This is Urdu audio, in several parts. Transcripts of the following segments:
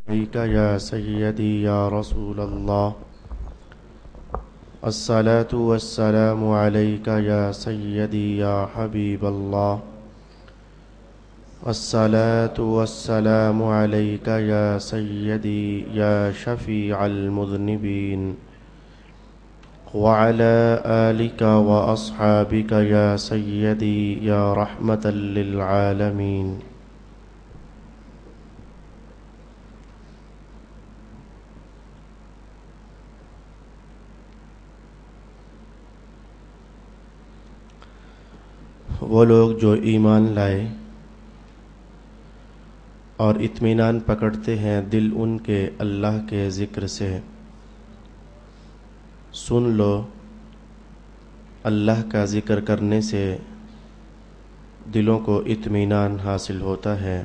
عليك يا سيدي يا رسول الله الصلاة والسلام عليك يا سيدي يا حبيب الله الصلاة والسلام عليك يا سيدي يا شفيع المذنبين وعلى آلك وأصحابك يا سيدي يا رحمة للعالمين. وہ لوگ جو ایمان لائے اور اطمینان پکڑتے ہیں دل ان کے اللہ کے ذکر سے، سن لو اللہ کا ذکر کرنے سے دلوں کو اطمینان حاصل ہوتا ہے۔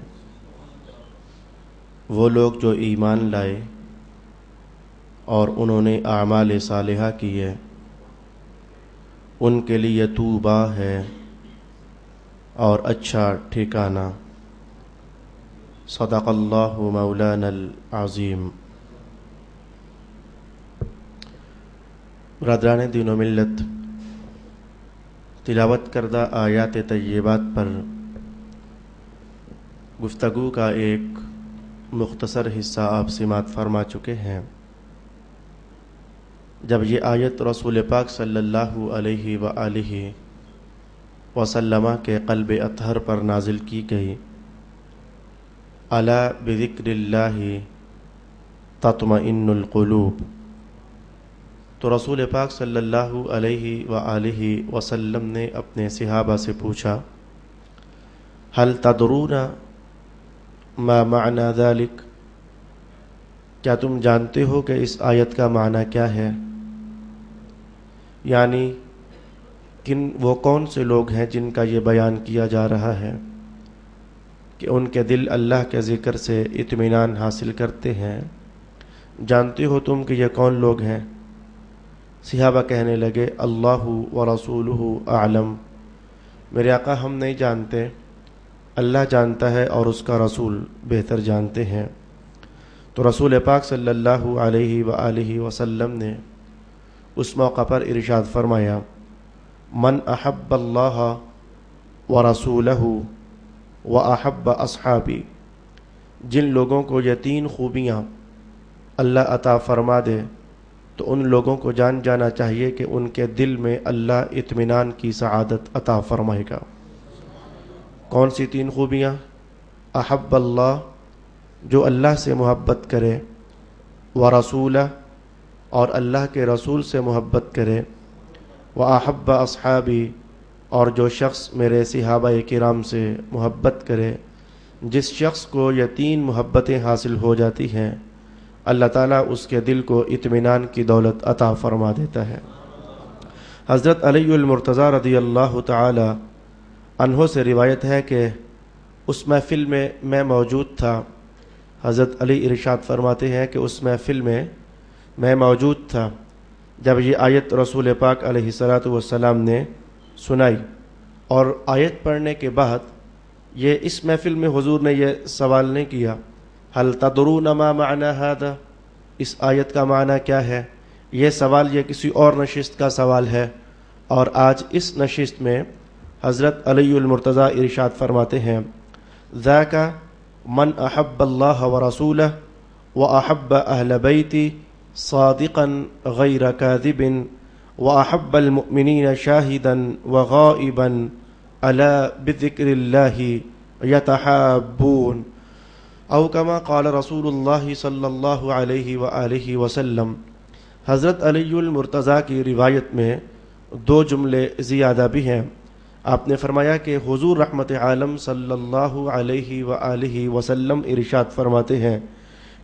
وہ لوگ جو ایمان لائے اور انہوں نے اعمال صالحہ کیے ان کے لیے طوبیٰ ہے اور اچھا ٹھکانہ۔ صدق اللہ مولانا العظیم۔ برادران دین و ملت، تلاوت کردہ آیات طیبات پر گفتگو کا ایک مختصر حصہ آپ سماعت فرما چکے ہیں۔ جب یہ آیت رسول پاک صلی اللہ علیہ وآلہ وسلم کے قلب اطہر پر نازل کی گئی، الا بذکر اللہ تطمئن القلوب، تو رسول پاک صلی اللہ علیہ وآلہ وسلم نے اپنے صحابہ سے پوچھا، هل تدرون ما معنی ذلک، کیا تم جانتے ہو کہ اس آیت کا معنی کیا ہے؟ یعنی وہ کون سے لوگ ہیں جن کا یہ بیان کیا جا رہا ہے کہ ان کے دل اللہ کے ذکر سے اطمینان حاصل کرتے ہیں، جانتے ہو تم کہ یہ کون لوگ ہیں؟ صحابہ کہنے لگے، اللہ ورسولہ اعلم، میرے آقا ہم نہیں جانتے، اللہ جانتا ہے اور اس کا رسول بہتر جانتے ہیں۔ تو رسول پاک صلی اللہ علیہ وآلہ وسلم نے اس موقع پر ارشاد فرمایا، من احب اللہ ورسولہ واحب اصحابی، جن لوگوں کو یہ تین خوبیاں اللہ عطا فرما دے تو ان لوگوں کو جان جانا چاہیے کہ ان کے دل میں اللہ اطمینان کی سعادت عطا فرمائے گا۔ کون سی تین خوبیاں؟ احب اللہ، جو اللہ سے محبت کرے، ورسولہ، اور اللہ کے رسول سے محبت کرے، وَأَحَبَّ أَصْحَابِي، اور جو شخص میرے صحابہ کرام سے محبت کرے۔ جس شخص کو یہ تین محبتیں حاصل ہو جاتی ہیں اللہ تعالیٰ اس کے دل کو اطمینان کی دولت عطا فرما دیتا ہے۔ حضرت علی المرتضیٰ رضی اللہ تعالی عنہ سے روایت ہے کہ اس محفل میں میں موجود تھا۔ حضرت علی ارشاد فرماتے ہیں کہ اس محفل میں موجود تھا جب یہ آیت رسول پاک علیہ الصلاۃ والسلام نے سنائی، اور آیت پڑھنے کے بعد یہ اس محفل میں حضور نے یہ سوال نہیں کیا، هل تدرون ما معنی هذا، اس آیت کا معنی کیا ہے؟ یہ سوال یہ کسی اور نشست کا سوال ہے۔ اور آج اس نشست میں حضرت علی المرتضیٰ ارشاد فرماتے ہیں، ذاک من احب اللہ ورسولہ واحب اہل بیتی صادقا غير كاذب وأحب المؤمنين شاهدا وغائبا ألا بذكر الله يتحابون او كما قال رسول اللہ صلی اللہ علیہ وآلہ وسلم۔ حضرت علی المرتضیٰ کی روایت میں 2 جملے زیادہ بھی ہیں۔ آپ نے فرمایا کہ حضور رحمت عالم صلی اللہ علیہ وآلہ وسلم ارشاد فرماتے ہیں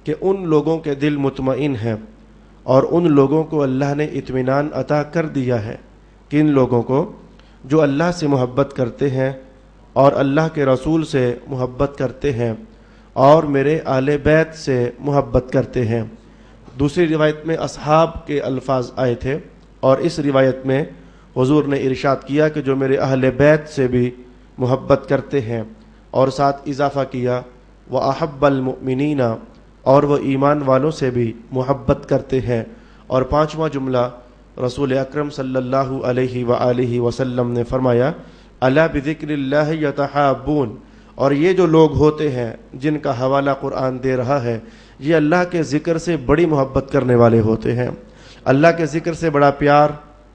کہ ان لوگوں کے دل مطمئن ہیں اور ان لوگوں کو اللہ نے اطمینان عطا کر دیا ہے، کن لوگوں کو؟ جو اللہ سے محبت کرتے ہیں اور اللہ کے رسول سے محبت کرتے ہیں اور میرے اہل بیت سے محبت کرتے ہیں۔ دوسری روایت میں اصحاب کے الفاظ آئے تھے اور اس روایت میں حضور نے ارشاد کیا کہ جو میرے اہل بیت سے بھی محبت کرتے ہیں، اور ساتھ اضافہ کیا وَأَحَبَّ الْمُؤْمِنِينَ، اور وہ ایمان والوں سے بھی محبت کرتے ہیں۔ اور 5واں جملہ رسول اکرم صلی اللہ علیہ وآلہ وسلم نے فرمایا الا بذکر اللہ یتحابون، اور یہ جو لوگ ہوتے ہیں جن کا حوالہ قرآن دے رہا ہے، یہ اللہ کے ذکر سے بڑی محبت کرنے والے ہوتے ہیں، اللہ کے ذکر سے بڑا پیار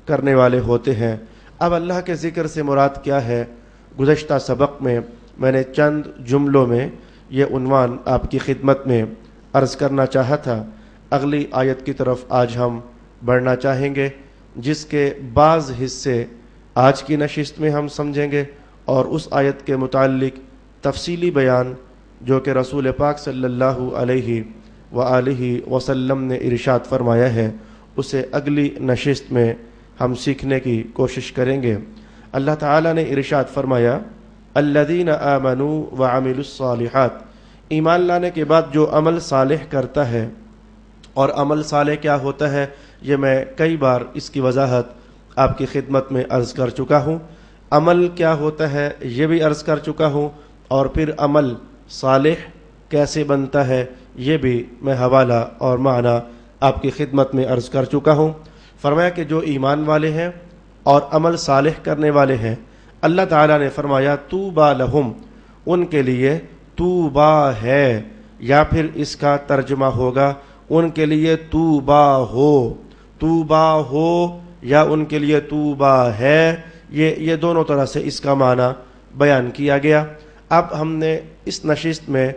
کرنے والے ہوتے ہیں۔ اب اللہ کے ذکر سے مراد کیا ہے؟ گزشتہ سبق میں میں نے چند جملوں میں یہ عنوان آپ کی خدمت میں عرض کرنا چاہا تھا۔ اگلی آیت کی طرف آج ہم بڑھنا چاہیں گے، جس کے بعض حصے آج کی نشست میں ہم سمجھیں گے، اور اس آیت کے متعلق تفصیلی بیان جو کہ رسول پاک صلی اللہ علیہ وآلہ وسلم نے ارشاد فرمایا ہے، اسے اگلی نشست میں ہم سیکھنے کی کوشش کریں گے۔ اللہ تعالیٰ نے ارشاد فرمایا الذین آمنوا وعملوا الصالحات، ایمان لانے کے بعد جو عمل صالح کرتا ہے، اور عمل صالح کیا ہوتا ہے یہ میں کئی بار اس کی وضاحت آپ کی خدمت میں عرض کر چکا ہوں۔ عمل کیا ہوتا ہے یہ بھی عرض کر چکا ہوں، اور پھر عمل صالح کیسے بنتا ہے یہ بھی میں حوالہ اور معنی آپ کی خدمت میں عرض کر چکا ہوں۔ فرمایا کہ جو ایمان والے ہیں اور عمل صالح کرنے والے ہیں، اللہ تعالیٰ نے فرمایا طوبیٰ لہم، ان کے لیے طوبیٰ ہے، یا پھر اس کا ترجمہ ہوگا ان کے لیے طوبیٰ ہو یا ان کے لیے طوبیٰ ہے، یہ دونوں طرح سے اس کا معنی بیان کیا گیا۔ اب ہم نے اس نشست میں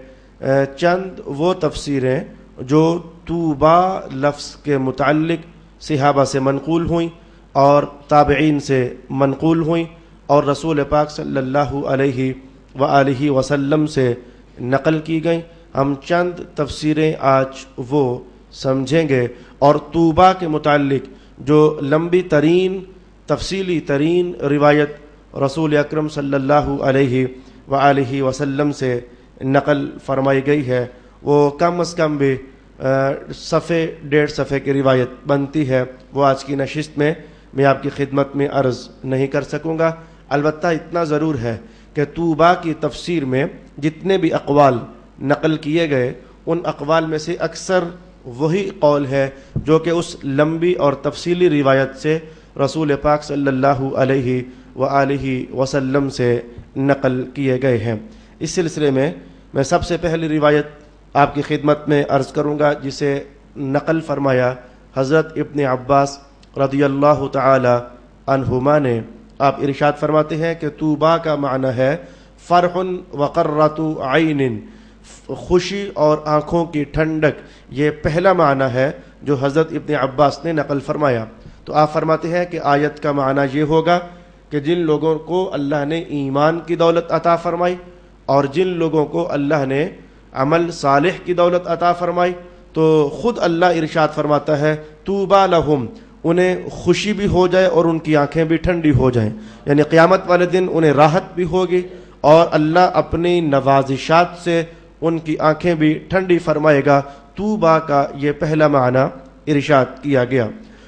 چند وہ تفسیریں جو طوبیٰ لفظ کے متعلق صحابہ سے منقول ہوئیں اور تابعین سے منقول ہوئیں اور رسول پاک صلی اللہ علیہ وآلہ وسلم سے نقل کی گئیں، ہم چند تفسیریں آج وہ سمجھیں گے۔ اور طوبیٰ کے متعلق جو لمبی ترین تفصیلی ترین روایت رسول اکرم صلی اللہ علیہ وآلہ وسلم سے نقل فرمائی گئی ہے، وہ کم از کم بھی 1.5 صفحے کی روایت بنتی ہے، وہ آج کی نشست میں آپ کی خدمت میں عرض نہیں کر سکوں گا۔ البتہ اتنا ضرور ہے کہ طوبیٰ کی تفسیر میں جتنے بھی اقوال نقل کیے گئے، ان اقوال میں سے اکثر وہی قول ہے جو کہ اس لمبی اور تفصیلی روایت سے رسول پاک صلی اللہ علیہ وآلہ وسلم سے نقل کیے گئے ہیں۔ اس سلسلے میں سب سے پہلی روایت آپ کی خدمت میں عرض کروں گا، جسے نقل فرمایا حضرت ابن عباس رضی اللہ تعالی عنہما نے۔ آپ ارشاد فرماتے ہیں کہ طوبیٰ کا معنی ہے فرح وقرۃ عین، خوشی اور آنکھوں کی ٹھنڈک، یہ پہلا معنی ہے جو حضرت ابن عباس نے نقل فرمایا۔ تو آپ فرماتے ہیں کہ آیت کا معنی یہ ہوگا کہ جن لوگوں کو اللہ نے ایمان کی دولت عطا فرمائی اور جن لوگوں کو اللہ نے عمل صالح کی دولت عطا فرمائی، تو خود اللہ ارشاد فرماتا ہے طوبیٰ لہم، انہیں خوشی بھی ہو جائے اور ان کی آنکھیں بھی ٹھنڈی ہو جائیں، یعنی قیامت والے دن انہیں راحت بھی ہوگی اور اللہ اپنی نوازشات سے ان کی آنکھیں بھی ٹھنڈی فرمائے گا۔ طوبیٰ کا یہ پہلا معنی ارشاد کیا گیا۔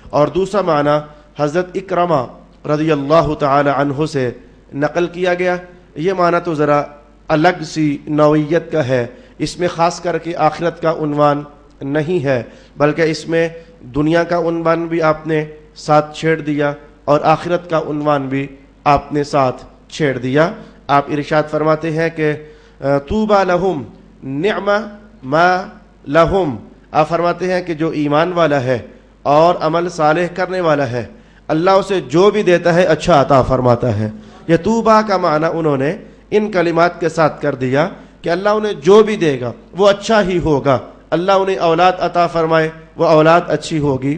اور دوسرا معنی حضرت اکرمہ رضی اللہ تعالی عنہ سے نقل کیا گیا۔ یہ معنی تو ذرا الگ سی نوعیت کا ہے، اس میں خاص کر کے آخرت کا عنوان نہیں ہے، بلکہ اس میں دنیا کا عنوان بھی آپ نے ساتھ چھیڑ دیا اور آخرت کا عنوان بھی آپ نے ساتھ چھیڑ دیا۔ آپ ارشاد فرماتے ہیں کہ طوبیٰ لہم نعم ما لہم آپ فرماتے ہیں کہ جو ایمان والا ہے اور عمل صالح کرنے والا ہے اللہ اسے جو بھی دیتا ہے اچھا عطا فرماتا ہے. یہ طوبا کا معنی انہوں نے ان کلمات کے ساتھ کر دیا کہ اللہ انہیں جو بھی دے گا وہ اچھا ہی ہوگا. اللہ انہیں اولاد عطا فرمائے وہ اولاد اچھی ہوگی.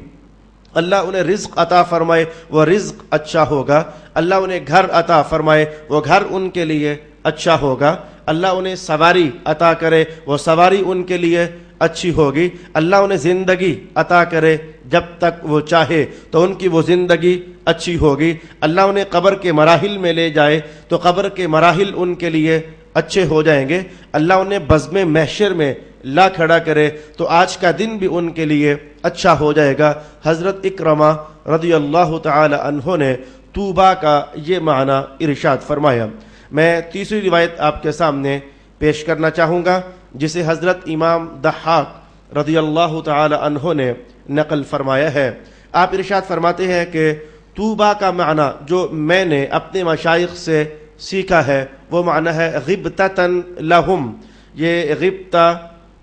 اللہ انہیں رزق عطا فرمائے وہ رزق اچھا ہوگا. اللہ انہیں گھر عطا فرمائے وہ گھر ان کے لیے اچھا ہوگا. اللہ انہیں سواری عطا کرے وہ سواری ان کے لیے اچھی ہوگی. اللہ انہیں زندگی عطا کرے جب تک وہ چاہے تو ان کی وہ زندگی اچھی ہوگی. اللہ انہیں قبر کے مراحل میں لے جائے تو قبر کے مراحل ان کے لیے اچھے ہو جائیں گے. اللہ انہیں بزم محشر میں لا کھڑا کرے تو آج کا دن بھی ان کے لیے اچھا ہو جائے گا. حضرت اکرمہ رضی اللہ تعالی عنہ نے طوبا کا یہ معنی ارشاد فرمایا. میں تیسری روایت آپ کے سامنے پیش کرنا چاہوں گا جسے حضرت امام ضحاک رضی اللہ تعالی عنہ نے نقل فرمایا ہے. آپ ارشاد فرماتے ہیں کہ طوبا کا معنی جو میں نے اپنے مشائخ سے سیکھا ہے وہ معنی ہے غبتتن لہم. یہ غبتہ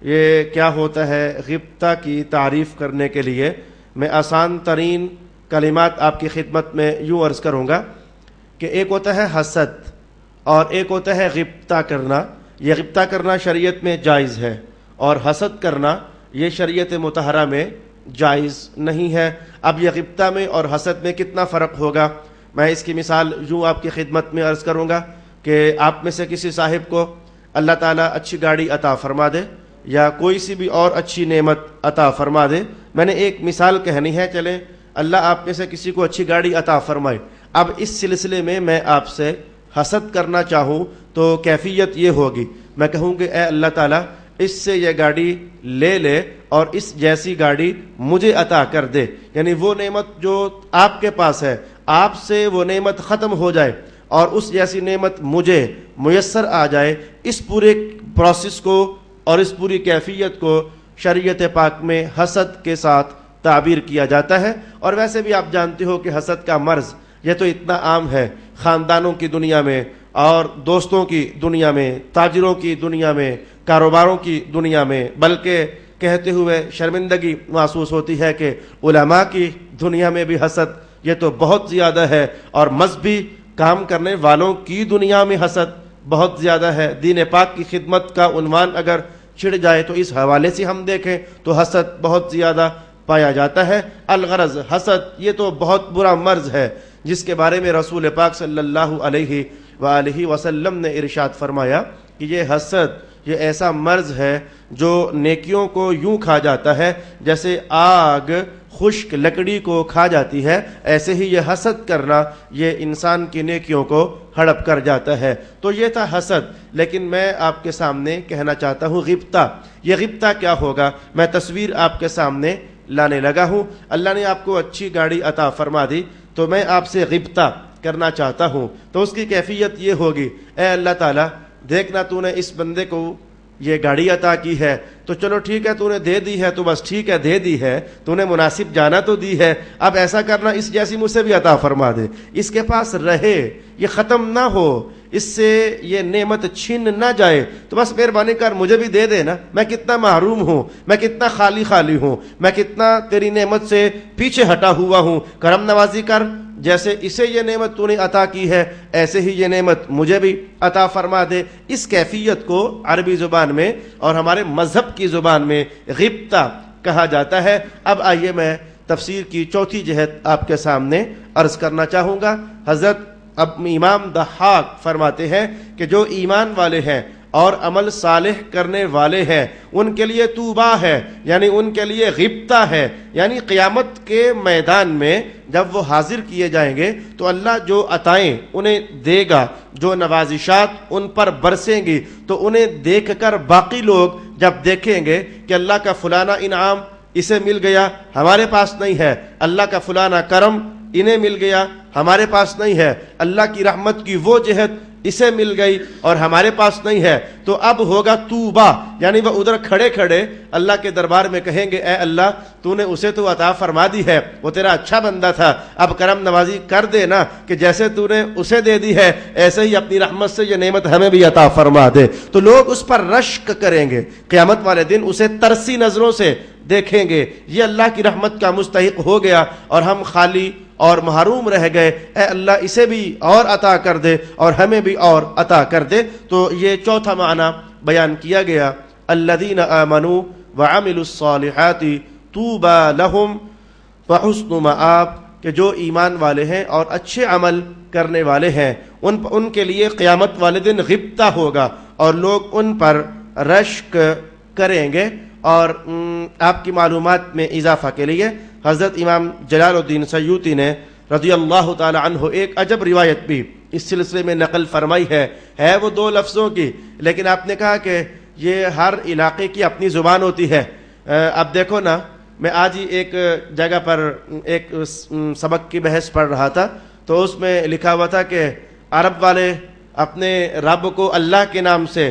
یہ کیا ہوتا ہے؟ غبتہ کی تعریف کرنے کے لیے میں آسان ترین کلمات آپ کی خدمت میں یوں عرض کروں گا کہ ایک ہوتا ہے حسد اور ایک ہوتا ہے غبطہ کرنا. یہ غبطہ کرنا شریعت میں جائز ہے اور حسد کرنا یہ شریعت مطہرہ میں جائز نہیں ہے. اب یہ غبطہ میں اور حسد میں کتنا فرق ہوگا؟ میں اس کی مثال یوں آپ کی خدمت میں عرض کروں گا کہ آپ میں سے کسی صاحب کو اللہ تعالیٰ اچھی گاڑی عطا فرما دے یا کوئی سی بھی اور اچھی نعمت عطا فرما دے. میں نے ایک مثال کہنی ہے، چلیں اللہ آپ میں سے کسی کو اچھی گاڑی عطا فرمائے. اب اس سلسلے میں میں آپ سے حسد کرنا چاہوں تو کیفیت یہ ہوگی، میں کہوں کہ اے اللہ تعالیٰ اس سے یہ گاڑی لے لے اور اس جیسی گاڑی مجھے عطا کر دے. یعنی وہ نعمت جو آپ کے پاس ہے آپ سے وہ نعمت ختم ہو جائے اور اس جیسی نعمت مجھے میسر آ جائے. اس پورے پروسیس کو اور اس پوری کیفیت کو شریعت پاک میں حسد کے ساتھ تعبیر کیا جاتا ہے. اور ویسے بھی آپ جانتے ہو کہ حسد کا مرض یہ تو اتنا عام ہے خاندانوں کی دنیا میں اور دوستوں کی دنیا میں، تاجروں کی دنیا میں، کاروباروں کی دنیا میں، بلکہ کہتے ہوئے شرمندگی محسوس ہوتی ہے کہ علماء کی دنیا میں بھی حسد یہ تو بہت زیادہ ہے اور مذہبی کام کرنے والوں کی دنیا میں حسد بہت زیادہ ہے. دین پاک کی خدمت کا عنوان اگر چھڑ جائے تو اس حوالے سے ہم دیکھیں تو حسد بہت زیادہ پایا جاتا ہے. الغرض حسد یہ تو بہت برا مرض ہے جس کے بارے میں رسول پاک صلی اللہ علیہ وآلہ وسلم نے ارشاد فرمایا کہ یہ حسد یہ ایسا مرض ہے جو نیکیوں کو یوں کھا جاتا ہے جیسے آگ خشک لکڑی کو کھا جاتی ہے، ایسے ہی یہ حسد کرنا یہ انسان کی نیکیوں کو ہڑپ کر جاتا ہے. تو یہ تھا حسد. لیکن میں آپ کے سامنے کہنا چاہتا ہوں غبطہ. یہ غبطہ کیا ہوگا؟ میں تصویر آپ کے سامنے لانے لگا ہوں. اللہ نے آپ کو اچھی گاڑی عطا فرما دی تو میں آپ سے غبطہ کرنا چاہتا ہوں تو اس کی کیفیت یہ ہوگی، اے اللہ تعالیٰ دیکھنا تو نے اس بندے کو یہ گاڑی عطا کی ہے تو چلو ٹھیک ہے تو نے دے دی ہے تو بس ٹھیک ہے دے دی ہے، تو نے مناسب جانا تو دی ہے، اب ایسا کرنا اس جیسی مجھ سے بھی عطا فرما دے، اس کے پاس رہے، یہ ختم نہ ہو، اس سے یہ نعمت چھین نہ جائے، تو بس مہربانی کر مجھے بھی دے دے نا. میں کتنا محروم ہوں، میں کتنا خالی ہوں، میں کتنا تیری نعمت سے پیچھے ہٹا ہوا ہوں، کرم نوازی کر. جیسے اسے یہ نعمت تو نے عطا کی ہے ایسے ہی یہ نعمت مجھے بھی عطا فرما دے. اس کیفیت کو عربی زبان میں اور ہمارے مذہب کی زبان میں غبطہ کہا جاتا ہے. اب آئیے میں تفسیر کی چوتھی جہت آپ کے سامنے عرض کرنا چاہوں گا. حضرت اب امام ضحاک فرماتے ہیں کہ جو ایمان والے ہیں اور عمل صالح کرنے والے ہیں ان کے لیے طوبا ہے، یعنی ان کے لیے غبطہ ہے. یعنی قیامت کے میدان میں جب وہ حاضر کیے جائیں گے تو اللہ جو عطائیں انہیں دے گا، جو نوازشات ان پر برسیں گی تو انہیں دیکھ کر باقی لوگ جب دیکھیں گے کہ اللہ کا فلانا انعام اسے مل گیا ہمارے پاس نہیں ہے، اللہ کا فلانا کرم انہیں مل گیا ہمارے پاس نہیں ہے، اللہ کی رحمت کی وہ جہت اسے مل گئی اور ہمارے پاس نہیں ہے، تو اب ہوگا توبہ، یعنی وہ ادھر کھڑے کھڑے اللہ کے دربار میں کہیں گے اے اللہ تو نے اسے تو عطا فرما دی ہے، وہ تیرا اچھا بندہ تھا، اب کرم نوازی کر دے نا کہ جیسے تو نے اسے دے دی ہے ایسے ہی اپنی رحمت سے یہ نعمت ہمیں بھی عطا فرما دے۔ تو لوگ اس پر رشک کریں گے، قیامت والے دن اسے ترسی نظروں سے دیکھیں گے، یہ اللہ کی رحمت کا مستحق ہو گیا اور ہم خالی اور محروم رہ گئے، اے اللہ اسے بھی اور عطا کر دے اور ہمیں بھی اور عطا کر دے۔ تو یہ چوتھا معنی بیان کیا گیا، الذین آمنوا وعملوا الصالحات طوبی لہم وحسن مآب، کہ جو ایمان والے ہیں اور اچھے عمل کرنے والے ہیں ان کے لیے قیامت والے دن غبطہ ہوگا اور لوگ ان پر رشک کریں گے۔ اور آپ کی معلومات میں اضافہ کے لیے حضرت امام جلال الدین سیوطی نے رضی اللہ تعالی عنہ ایک عجب روایت بھی اس سلسلے میں نقل فرمائی ہے وہ 2 لفظوں کی، لیکن آپ نے کہا کہ یہ ہر علاقے کی اپنی زبان ہوتی ہے۔ اب دیکھو نا، میں آج ہی ایک جگہ پر ایک سبق کی بحث پڑھ رہا تھا، تو اس میں لکھا ہوا تھا کہ عرب والے اپنے رب کو اللہ کے نام سے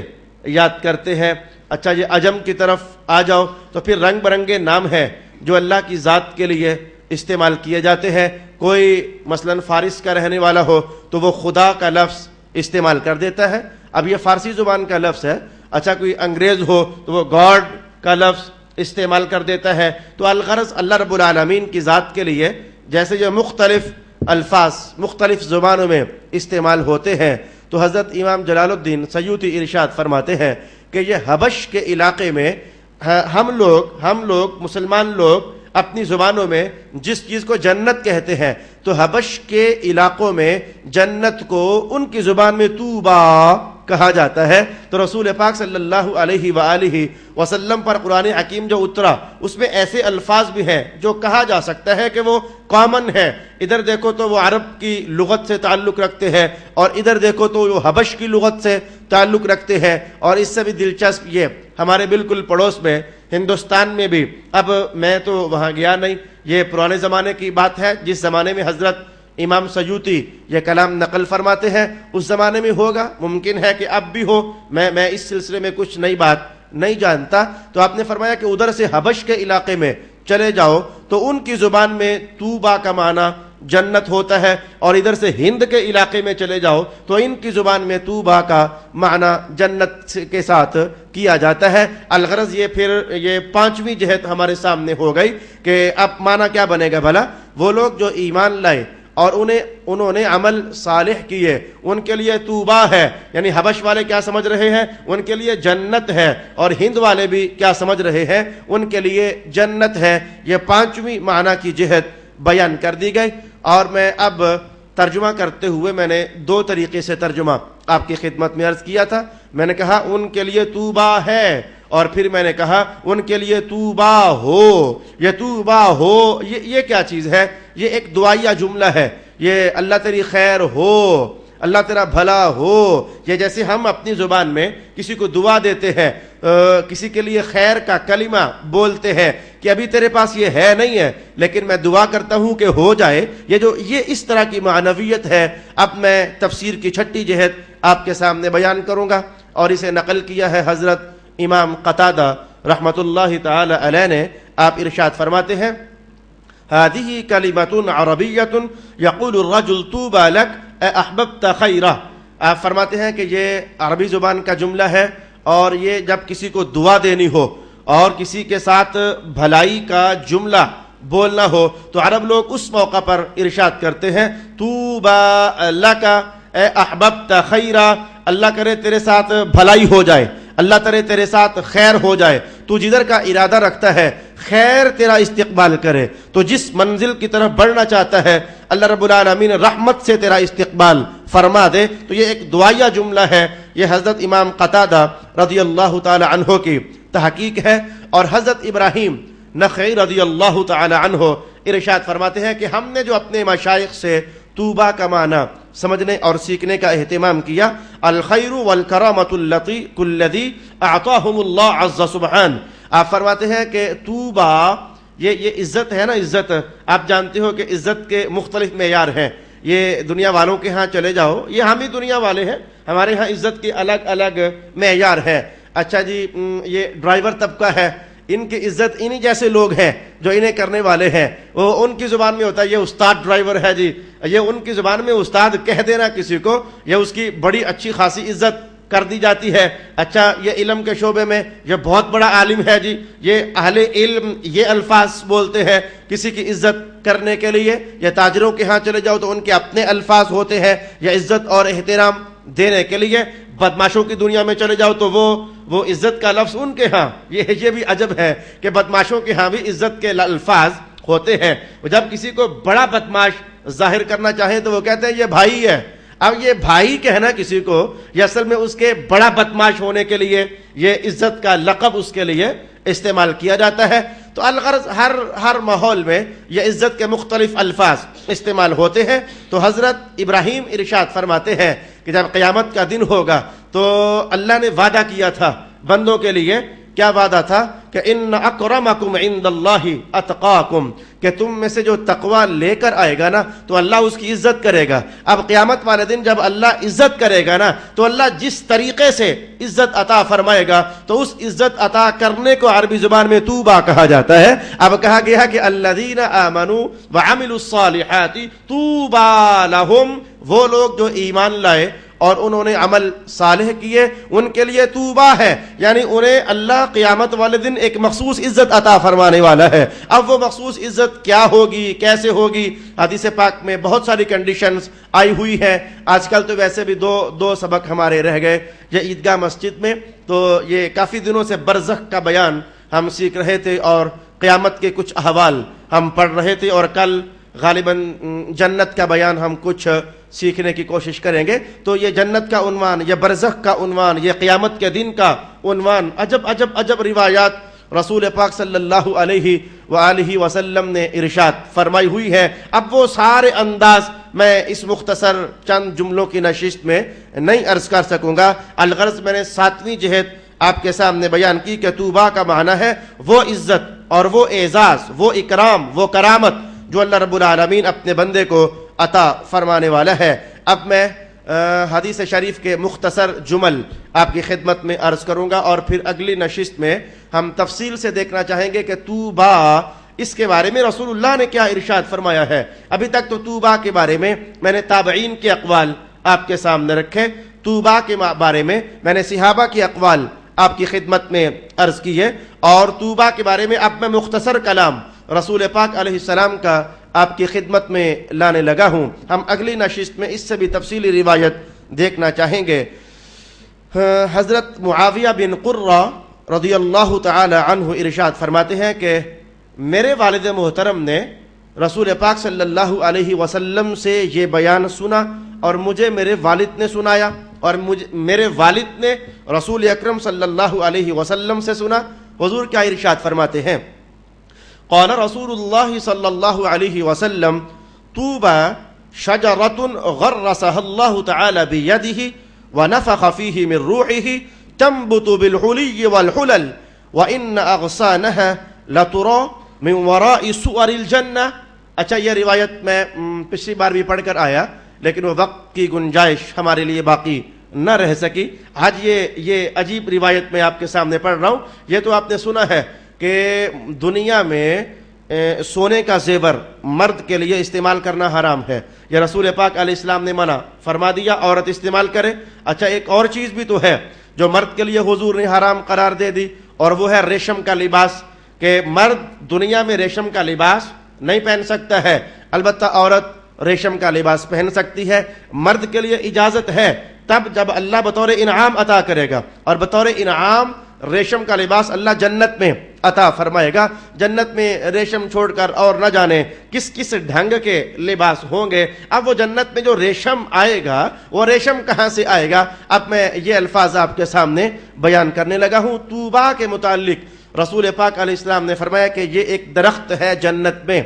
یاد کرتے ہیں۔ اچھا یہ عجم کی طرف آ جاؤ تو پھر رنگ برنگے نام ہیں جو اللہ کی ذات کے لیے استعمال کیے جاتے ہیں۔ کوئی مثلا فارس کا رہنے والا ہو تو وہ خدا کا لفظ استعمال کر دیتا ہے، اب یہ فارسی زبان کا لفظ ہے۔ اچھا کوئی انگریز ہو تو وہ گاڈ کا لفظ استعمال کر دیتا ہے۔ تو الغرض اللہ رب العالمین کی ذات کے لیے جیسے یہ مختلف الفاظ مختلف زبانوں میں استعمال ہوتے ہیں، تو حضرت امام جلال الدین سیوطی ارشاد فرماتے ہیں کہ یہ حبش کے علاقے میں ہم لوگ مسلمان لوگ اپنی زبانوں میں جس چیز کو جنت کہتے ہیں، تو حبش کے علاقوں میں جنت کو ان کی زبان میں طوبا کہا جاتا ہے۔ تو رسول پاک صلی اللہ علیہ وآلہ وسلم پر قرآن حکیم جو اترا اس میں ایسے الفاظ بھی ہیں جو کہا جا سکتا ہے کہ وہ کامن ہے، ادھر دیکھو تو وہ عرب کی لغت سے تعلق رکھتے ہیں اور ادھر دیکھو تو وہ حبش کی لغت سے تعلق رکھتے ہیں۔ اور اس سے بھی دلچسپ یہ ہمارے بالکل پڑوس میں ہندوستان میں بھی، اب میں تو وہاں گیا نہیں، یہ پرانے زمانے کی بات ہے، جس زمانے میں حضرت امام سیوطی یہ کلام نقل فرماتے ہیں اس زمانے میں ہوگا، ممکن ہے کہ اب بھی ہو، میں اس سلسلے میں کچھ نئی بات نہیں جانتا۔ تو آپ نے فرمایا کہ ادھر سے حبش کے علاقے میں چلے جاؤ تو ان کی زبان میں طوبا کا معنی جنت ہوتا ہے، اور ادھر سے ہند کے علاقے میں چلے جاؤ تو ان کی زبان میں طوبا کا معنی جنت کے ساتھ کیا جاتا ہے۔ الغرض یہ پھر یہ 5ویں جہت ہمارے سامنے ہو گئی کہ اب معنی کیا بنے گا بھلا؟ وہ لوگ جو ایمان لائے اور انہوں نے عمل صالح کیے ان کے لیے طوبا ہے، یعنی حبش والے کیا سمجھ رہے ہیں؟ ان کے لیے جنت ہے، اور ہند والے بھی کیا سمجھ رہے ہیں؟ ان کے لیے جنت ہے۔ یہ 5ویں معنی کی جہت بیان کر دی گئی، اور میں اب ترجمہ کرتے ہوئے میں نے 2 طریقے سے ترجمہ آپ کی خدمت میں عرض کیا تھا۔ میں نے کہا ان کے لیے طوبا ہے، اور پھر میں نے کہا ان کے لیے طوبا ہو۔ یہ طوبا ہو یہ کیا چیز ہے؟ یہ ایک دعائیہ جملہ ہے، یہ اللہ تیری خیر ہو، اللہ تیرا بھلا ہو۔ یہ جیسے ہم اپنی زبان میں کسی کو دعا دیتے ہیں، کسی کے لیے خیر کا کلمہ بولتے ہیں کہ ابھی تیرے پاس یہ ہے نہیں ہے لیکن میں دعا کرتا ہوں کہ ہو جائے، یہ اس طرح کی معنویت ہے۔ اب میں تفسیر کی 6ٹھی جہت آپ کے سامنے بیان کروں گا، اور اسے نقل کیا ہے حضرت امام قتادہ رحمۃ اللہ تعالی علیہ نے۔ آپ ارشاد فرماتے ہیں هذه كلمة عربية يقول الرجل طوبى لك احببت خيرا۔ آپ فرماتے ہیں کہ یہ عربی زبان کا جملہ ہے، اور یہ جب کسی کو دعا دینی ہو اور کسی کے ساتھ بھلائی کا جملہ بولنا ہو تو عرب لوگ اس موقع پر ارشاد کرتے ہیں طوبى لك احببت خيرا، اللہ کرے تیرے ساتھ بھلائی ہو جائے، اللہ کرے تیرے ساتھ خیر ہو جائے۔ تو جدھر کا ارادہ رکھتا ہے خیر تیرا استقبال کرے، تو جس منزل کی طرف بڑھنا چاہتا ہے اللہ رب العالمین رحمت سے تیرا استقبال فرما دے۔ تو یہ ایک دعائیہ جملہ ہے، یہ حضرت امام قتادہ رضی اللہ تعالی عنہ کی تحقیق ہے۔ اور حضرت ابراہیم نخعی رضی اللہ تعالی عنہ ارشاد فرماتے ہیں کہ ہم نے جو اپنے مشائخ سے طوبا کا معنی سمجھنے اور سیکھنے کا اہتمام کیا، الخیر والکرامۃ الذی اعطاہم اللہ عز سبحان۔ آپ فرماتے ہیں کہ طوبا یہ عزت ہے نا، عزت آپ جانتے ہو کہ عزت کے مختلف معیار ہیں۔ یہ دنیا والوں کے ہاں چلے جاؤ، یہ ہم ہی دنیا والے ہیں، ہمارے ہاں عزت کی الگ الگ معیار ہے. اچھا جی یہ ڈرائیور طبقہ ہے، ان کی عزت انہی جیسے لوگ ہیں جو انہیں کرنے والے ہیں. وہ ان کی زبان میں ہوتا ہے یہ استاد ڈرائیور ہے جی، یہ ان کی زبان میں استاد کہہ دینا کسی کو یہ اس کی بڑی اچھی خاصی عزت کر دی جاتی ہے. اچھا یہ علم کے شعبے میں یہ بہت بڑا عالم ہے جی، یہ اہل علم، یہ الفاظ بولتے ہیں کسی کی عزت کرنے کے لیے. یا تاجروں کے ہاں چلے جاؤ تو ان کے اپنے الفاظ ہوتے ہیں یا عزت اور احترام دینے کے لیے. بدماشوں کی دنیا میں چلے جاؤ تو وہ عزت کا لفظ ان کے ہاں، یہ بھی عجب ہے کہ بدماشوں کے ہاں بھی عزت کے الفاظ ہوتے ہیں. جب کسی کو بڑا بدماش ظاہر کرنا چاہیں تو وہ کہتے ہیں یہ بھائی ہے. اب یہ بھائی کہنا کسی کو یہ اصل میں اس کے بڑا بدماش ہونے کے لیے یہ عزت کا لقب اس کے لیے استعمال کیا جاتا ہے. تو الغرض ہر ماحول میں یہ عزت کے مختلف الفاظ استعمال ہوتے ہیں. تو حضرت ابراہیم ارشاد فرماتے ہیں کہ جب قیامت کا دن ہوگا تو اللہ نے وعدہ کیا تھا بندوں کے لیے. کیا وعدہ تھا؟ کہ ان اکرمکم عند اللہ اتقاکم، کہ تم میں سے جو تقوی لے کر آئے گا نا تو اللہ اس کی عزت کرے گا. اب قیامت والے دن جب اللہ عزت کرے گا نا تو اللہ جس طریقے سے عزت عطا فرمائے گا تو اس عزت عطا کرنے کو عربی زبان میں طوبا کہا جاتا ہے. اب کہا گیا کہ الذین آمنوا وعملوا الصالحات طوبا لہم، وہ لوگ جو ایمان لائے اور انہوں نے عمل صالح کیے ان کے لیے طوبا ہے، یعنی انہیں اللہ قیامت والے دن ایک مخصوص عزت عطا فرمانے والا ہے. اب وہ مخصوص عزت کیا ہوگی، کیسے ہوگی؟ حدیث پاک میں بہت ساری کنڈیشنز آئی ہوئی ہیں. آج کل تو ویسے بھی دو سبق ہمارے رہ گئے یہ عیدگاہ مسجد میں، تو یہ کافی دنوں سے برزخ کا بیان ہم سیکھ رہے تھے اور قیامت کے کچھ احوال ہم پڑھ رہے تھے، اور کل غالباً جنت کا بیان ہم کچھ سیکھنے کی کوشش کریں گے. تو یہ جنت کا عنوان، یہ برزخ کا عنوان، یہ قیامت کے دن کا عنوان، عجب عجب عجب روایات رسول پاک صلی اللہ علیہ وآلہ وسلم نے ارشاد فرمائی ہوئی ہے. اب وہ سارے انداز میں اس مختصر چند جملوں کی نشست میں نہیں عرض کر سکوں گا. الغرض میں نے 7ویں جہت آپ کے سامنے بیان کی کہ طوبا کا معنی ہے وہ عزت اور وہ اعزاز، وہ اکرام، وہ کرامت جو اللہ رب العالمین اپنے بندے کو عطا فرمانے والا ہے. اب میں حدیث شریف کے مختصر جمل آپ کی خدمت میں عرض کروں گا اور پھر اگلی نشست میں ہم تفصیل سے دیکھنا چاہیں گے کہ طوبا اس کے بارے میں رسول اللہ نے کیا ارشاد فرمایا ہے. ابھی تک تو طوبا کے بارے میں نے تابعین کے اقوال آپ کے سامنے رکھے، طوبا کے بارے میں نے صحابہ کے اقوال آپ کی خدمت میں عرض کی ہے، اور طوبا کے بارے میں اب میں مختصر کلام رسول پاک علیہ السلام کا آپ کی خدمت میں لانے لگا ہوں. ہم اگلی نشست میں اس سے بھی تفصیلی روایت دیکھنا چاہیں گے. حضرت معاویہ بن قرہ رضی اللہ تعالی عنہ ارشاد فرماتے ہیں کہ میرے والد محترم نے رسول پاک صلی اللہ علیہ وسلم سے یہ بیان سنا اور مجھے میرے والد نے سنایا، اور میرے والد نے رسول اکرم صلی اللہ علیہ وسلم سے سنا. حضور کیا ارشاد فرماتے ہیں؟ قال رسول اللہ صلی اللہ علیہ وسلم طوبى شجرۃ غرسها اللہ تعالی بیدہ ونفخ فیہ من روحہ تنبت بالحلی والحلل وان اغصانها لترى من وراء سور الجنہ. اچھا یہ روایت میں پچھلی بار بھی پڑھ کر آیا لیکن وہ وقت کی گنجائش ہمارے لیے باقی نہ رہ سکی. آج یہ عجیب روایت میں آپ کے سامنے پڑھ رہا ہوں. یہ تو آپ نے سنا ہے کہ دنیا میں سونے کا زیور مرد کے لیے استعمال کرنا حرام ہے، یہ رسول پاک علیہ السلام نے منع فرما دیا عورت استعمال کرے. اچھا ایک اور چیز بھی تو ہے جو مرد کے لیے حضور نے حرام قرار دے دی، اور وہ ہے ریشم کا لباس، کہ مرد دنیا میں ریشم کا لباس نہیں پہن سکتا ہے، البتہ عورت ریشم کا لباس پہن سکتی ہے. مرد کے لیے اجازت ہے تب جب اللہ بطور انعام عطا کرے گا، اور بطور انعام ریشم کا لباس اللہ جنت میں عطا فرمائے گا. جنت میں ریشم چھوڑ کر اور نہ جانے کس کس ڈھنگ کے لباس ہوں گے. اب وہ جنت میں جو ریشم آئے گا وہ ریشم کہاں سے آئے گا؟ اب میں یہ الفاظ آپ کے سامنے بیان کرنے لگا ہوں. طوبا کے متعلق رسول پاک علیہ السلام نے فرمایا کہ یہ ایک درخت ہے جنت میں.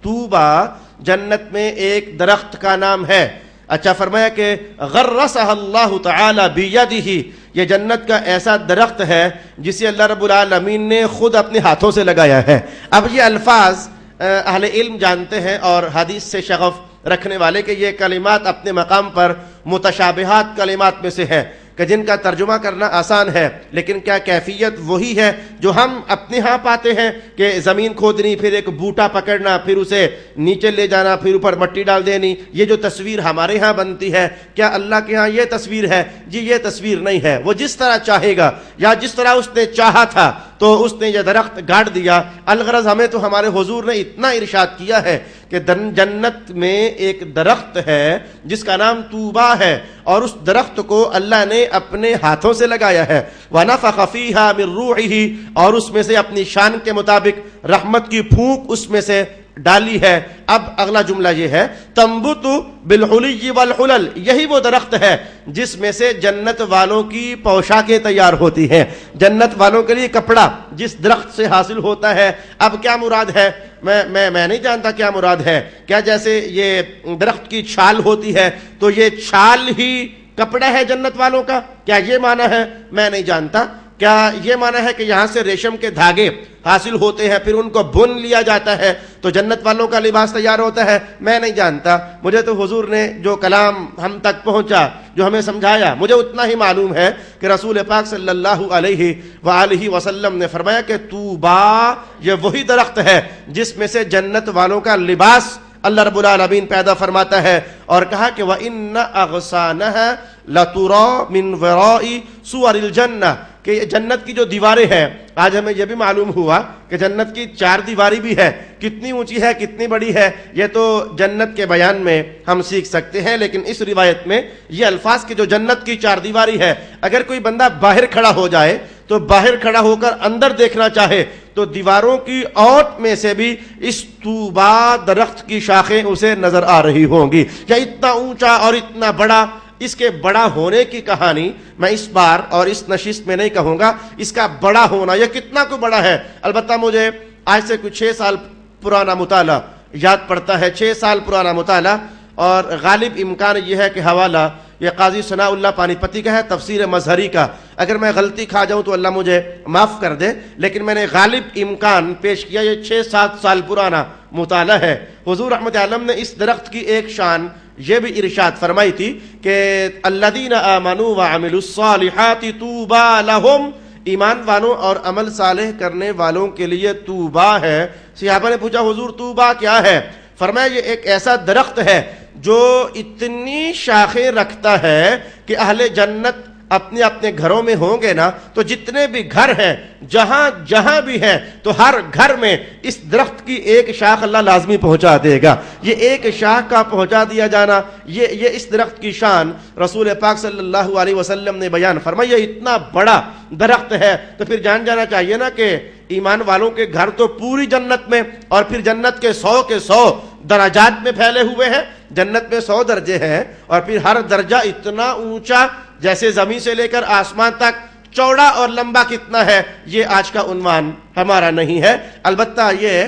طوبا جنت میں ایک درخت کا نام ہے. اچھا فرمایا کہ غرسہ اللہ تعالی بیدہ، یہ جنت کا ایسا درخت ہے جسے اللہ رب العالمین نے خود اپنے ہاتھوں سے لگایا ہے. اب یہ الفاظ اہل علم جانتے ہیں اور حدیث سے شغف رکھنے والے کہ یہ کلمات اپنے مقام پر متشابہات کلمات میں سے ہیں کہ جن کا ترجمہ کرنا آسان ہے، لیکن کیا کیفیت وہی ہے جو ہم اپنے ہاں پاتے ہیں کہ زمین کھودنی، پھر ایک بوٹا پکڑنا، پھر اسے نیچے لے جانا، پھر اوپر مٹی ڈال دینی، یہ جو تصویر ہمارے ہاں بنتی ہے کیا اللہ کے ہاں یہ تصویر ہے؟ جی یہ تصویر نہیں ہے۔ وہ جس طرح چاہے گا یا جس طرح اس نے چاہا تھا تو اس نے یہ درخت گاڑ دیا۔ الغرض ہمیں تو ہمارے حضور نے اتنا ارشاد کیا ہے کہ جنت میں ایک درخت ہے جس کا نام طوبیٰ ہے، اور اس درخت کو اللہ نے اپنے ہاتھوں سے لگایا ہے۔ وَنَفَخَ فِيهَا مِن رُوحِهِ، اور اس میں سے اپنی شان کے مطابق رحمت کی پھونک اس میں سے ڈالی ہے۔ اب اگلا جملہ یہ ہے تنبت بالحلی والحلل، یہی وہ درخت ہے جس میں سے جنت والوں کی پوشاکیں تیار ہوتی ہیں، جنت والوں کے لیے کپڑا جس درخت سے حاصل ہوتا ہے۔ اب کیا مراد ہے؟ میں نہیں جانتا کیا مراد ہے۔ کیا جیسے یہ درخت کی چھال ہوتی ہے تو یہ چھال ہی کپڑا ہے جنت والوں کا؟ کیا یہ معنی ہے؟ میں نہیں جانتا۔ کیا یہ معنی ہے کہ یہاں سے ریشم کے دھاگے حاصل ہوتے ہیں، پھر ان کو بن لیا جاتا ہے تو جنت والوں کا لباس تیار ہوتا ہے؟ میں نہیں جانتا۔ مجھے تو حضور نے جو کلام ہم تک پہنچا، جو ہمیں سمجھایا، مجھے اتنا ہی معلوم ہے کہ رسول پاک صلی اللہ علیہ وآلہ وسلم نے فرمایا کہ طوبیٰ یہ وہی درخت ہے جس میں سے جنت والوں کا لباس اللہ رب العالمین پیدا فرماتا ہے، اور کہا کہ وَإِنَّ أَغْصَانَهَا لَتُرَى مِنْ وَرَاءِ سُوَرِ الْجَنَّةِ، کہ یہ جنت کی جو دیواریں ہیں، آج ہمیں یہ بھی معلوم ہوا کہ جنت کی 4 دیواری بھی ہے۔ کتنی اونچی ہے، کتنی بڑی ہے، یہ تو جنت کے بیان میں ہم سیکھ سکتے ہیں، لیکن اس روایت میں یہ الفاظ کہ جو جنت کی 4 دیواری ہے، اگر کوئی بندہ باہر کھڑا ہو جائے تو باہر کھڑا ہو کر اندر دیکھنا چاہے تو دیواروں کی اوٹ میں سے بھی اس طوبیٰ درخت کی شاخیں اسے نظر آ رہی ہوں گی۔ یا اتنا اونچا اور اتنا بڑا، اس کے بڑا ہونے کی کہانی میں اس بار اور اس نشست میں نہیں کہوں گا، اس کا بڑا ہونا یہ کتنا کو بڑا ہے۔ البتہ مجھے آج سے کچھ 6 سال پرانا مطالعہ یاد پڑتا ہے، 6 سال پرانا مطالعہ، اور غالب امکان یہ ہے کہ حوالہ یہ قاضی ثناء اللہ پانی پتی کا ہے، تفسیر مظہری کا۔ اگر میں غلطی کھا جاؤں تو اللہ مجھے معاف کر دے، لیکن میں نے غالب امکان پیش کیا، یہ 6-7 سال پرانا مطالعہ ہے۔ حضور رحمت عالم نے اس درخت کی ایک شان یہ بھی ارشاد فرمائی تھی کہ الذین آمنوا وعملوا الصالحات طوبیٰ لہم، ایمان والوں اور عمل صالح کرنے والوں کے لیے طوبیٰ ہے۔ صحابہ نے پوچھا حضور طوبیٰ کیا ہے؟ فرمایا یہ ایک ایسا درخت ہے جو اتنی شاخیں رکھتا ہے کہ اہل جنت اپنے اپنے گھروں میں ہوں گے نا تو جتنے بھی گھر ہیں، جہاں جہاں بھی ہیں، تو ہر گھر میں اس درخت کی ایک شاخ اللہ لازمی پہنچا دے گا۔ یہ ایک شاخ کا پہنچا دیا جانا، یہ اس درخت کی شان رسول پاک صلی اللہ علیہ وسلم نے بیان فرمایا۔ یہ اتنا بڑا درخت ہے تو پھر جان جانا چاہیے نا کہ ایمان والوں کے گھر تو پوری جنت میں، اور پھر جنت کے 100 درجات میں پھیلے ہوئے ہیں۔ جنت میں 100 درجے ہیں، اور پھر ہر درجہ اتنا اونچا، جیسے زمین سے لے کر آسمان تک چوڑا اور لمبا کتنا ہے، یہ آج کا عنوان ہمارا نہیں ہے۔ البتہ یہ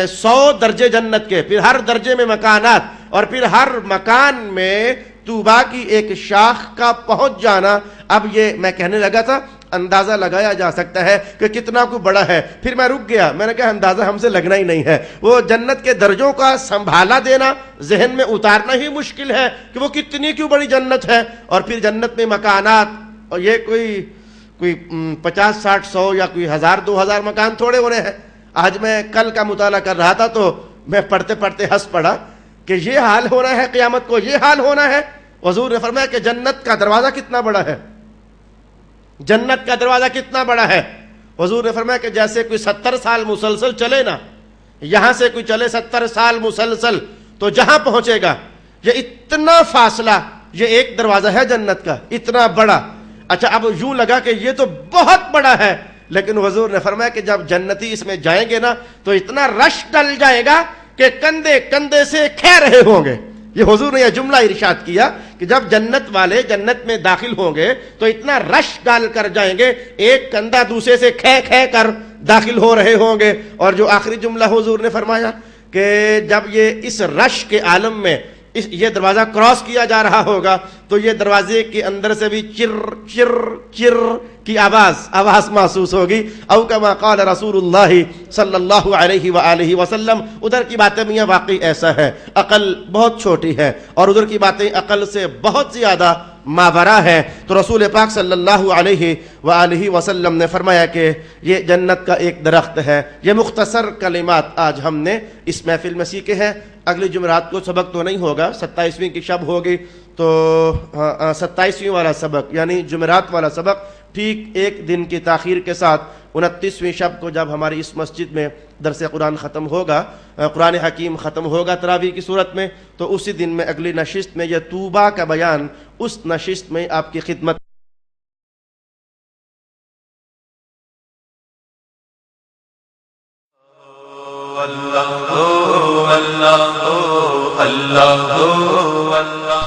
100 درجے جنت کے، پھر ہر درجے میں مکانات، اور پھر ہر مکان میں طوبیٰ کی ایک شاخ کا پہنچ جانا۔ اب یہ میں کہنے لگا تھا اندازہ لگایا جا سکتا ہے کہ کتنا کو بڑا ہے، پھر میں رک گیا، میں نے کہا اندازہ ہم سے لگنا ہی نہیں ہے۔ وہ جنت کے درجوں کا سنبھالا دینا، ذہن میں اتارنا ہی مشکل ہے کہ وہ کتنی کیوں بڑی جنت ہے، اور پھر جنت میں مکانات، اور یہ کوئی 50 60 100 یا کوئی 1000 2000 مکان تھوڑے ہو رہے ہیں۔ آج میں کل کا مطالعہ کر رہا تھا تو میں پڑھتے پڑھتے ہنس پڑا کہ یہ حال ہو رہا ہے قیامت کو، یہ حال ہونا ہے۔ حضور نے فرمایا کہ جنت کا دروازہ کتنا بڑا ہے، جنت کا دروازہ کتنا بڑا ہے۔ حضور نے فرمایا کہ جیسے کوئی 70 سال مسلسل چلے نا، یہاں سے کوئی چلے 70 سال مسلسل تو جہاں پہنچے گا، یہ اتنا فاصلہ، یہ ایک دروازہ ہے جنت کا، اتنا بڑا۔ اچھا اب یوں لگا کہ یہ تو بہت بڑا ہے، لیکن حضور نے فرمایا کہ جب جنتی اس میں جائیں گے نا تو اتنا رش ڈل جائے گا کہ کندھے کندھے سے کھہ رہے ہوں گے۔ یہ حضور نے یہ جملہ ارشاد کیا کہ جب جنت والے جنت میں داخل ہوں گے تو اتنا رش ڈال کر جائیں گے، ایک کندھا دوسرے سے کھہ کھہ کر داخل ہو رہے ہوں گے۔ اور جو آخری جملہ حضور نے فرمایا کہ جب یہ اس رش کے عالم میں یہ دروازہ کراس کیا جا رہا ہوگا تو یہ دروازے کے اندر سے بھی چر چر چر کی آواز محسوس ہوگی. او کما قال رسول اللہ صلی اللہ علیہ وآلہ وسلم. ادھر کی باتیں میاں واقعی ایسا ہے, عقل بہت چھوٹی ہے اور ادھر کی باتیں عقل سے بہت زیادہ ماورا ہے. تو رسول پاک صلی اللہ علیہ وآلہ وسلم نے فرمایا کہ یہ جنت کا ایک درخت ہے. یہ مختصر کلمات آج ہم نے اس محفل میں سیکھے ہیں. اگلی جمعرات کو سبق تو نہیں ہوگا, 27ویں کی شب ہوگی, تو 27ویں والا سبق یعنی جمعرات والا سبق ٹھیک ایک دن کی تاخیر کے ساتھ 29ویں شب کو جب ہماری اس مسجد میں درس قرآن ختم ہوگا, قرآن حکیم ختم ہوگا تراویح کی صورت میں, تو اسی دن میں اگلی نشست میں یہ توبہ کا بیان اس نشست میں آپ کی خدمت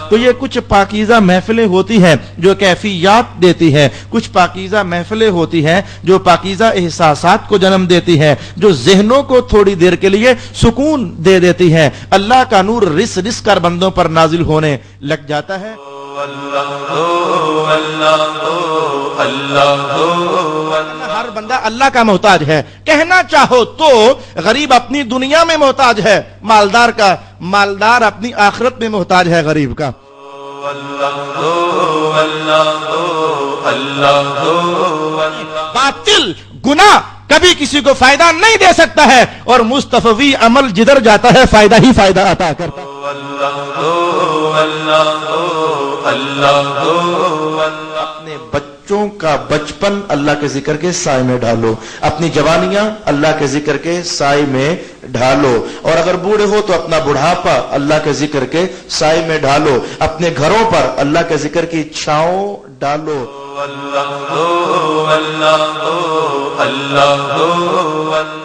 تو یہ کچھ پاکیزہ محفلیں ہوتی ہیں جو کیفیات دیتی ہے, کچھ پاکیزہ محفلیں ہوتی ہیں جو پاکیزہ احساسات کو جنم دیتی ہیں, جو ذہنوں کو تھوڑی دیر کے لیے سکون دے دیتی ہیں. اللہ کا نور رس رس کر بندوں پر نازل ہونے لگ جاتا ہے. ہر بندہ اللہ کا محتاج ہے. کہنا چاہو تو غریب اپنی دنیا میں محتاج ہے مالدار کا, مالدار اپنی آخرت میں محتاج ہے غریب کا. باطل گناہ کبھی کسی کو فائدہ نہیں دے سکتا ہے اور مستفوی عمل جدھر جاتا ہے فائدہ ہی فائدہ عطا کرتا ہے. اپنے بچوں کا بچپن اللہ کے ذکر کے سائے میں ڈالو, اپنی جوانیاں اللہ کے ذکر کے سائے میں ڈھالو, اور اگر بوڑھے ہو تو اپنا بڑھاپا اللہ کے ذکر کے سائے میں ڈالو. اپنے گھروں پر اللہ کے ذکر کی چھاؤں ڈالو. اللہ